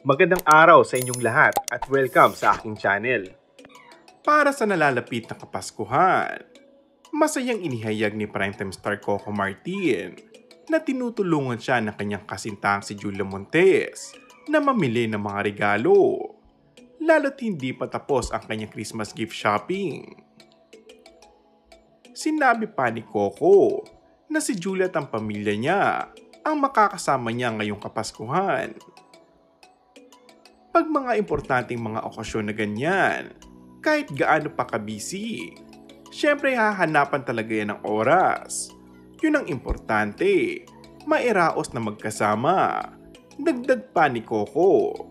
Magandang araw sa inyong lahat at welcome sa aking channel. Para sa nalalapit na Kapaskuhan, masayang inihayag ni primetime star Coco Martin na tinutulungan siya ng kanyang kasintang si Julia Montes na mamili ng mga regalo, lalo't hindi pa tapos ang kanyang Christmas gift shopping. Sinabi pa ni Coco na si Julia at ang pamilya niya ang makakasama niya ngayong Kapaskuhan. Pag mga importanteng mga okasyon na ganyan, kahit gaano pa ka-busy, syempre hahanapan talaga yan ng oras. Yun ang importante, mairaos na magkasama. Dagdag pa ni Coco.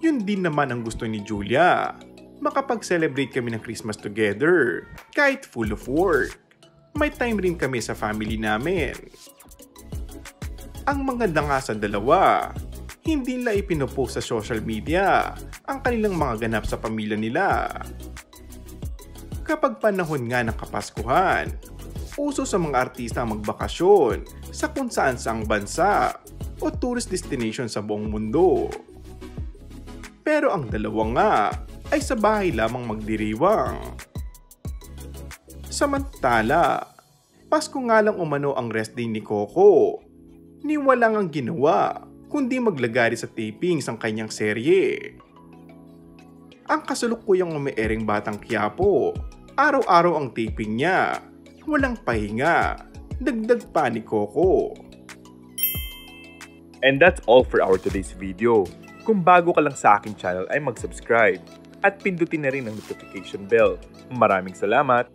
Yun din naman ang gusto ni Julia, makapag-celebrate kami ng Christmas together, kahit full of work. May time rin kami sa family namin. Ang maganda nga sa dalawa, hindi nila ipinopost sa social media ang kanilang mga ganap sa pamilya nila. Kapag panahon nga ng Kapaskuhan, uso sa mga artista ang magbakasyon sa kung saan saang bansa o tourist destination sa buong mundo. Pero ang dalawa nga ay sa bahay lamang magdiriwang. Samantala, Pasko nga lang umano ang rest day ni Coco. Ni walang ang ginawa kundi maglagari sa tapings ang kanyang serye. Ang kasalukuyang umiiring Batang Quiapo, araw-araw ang taping niya, walang pahinga, dagdag pa ni Coco. And that's all for our today's video. Kung bago ka lang sa aking channel ay mag-subscribe at pindutin na rin ang notification bell. Maraming salamat!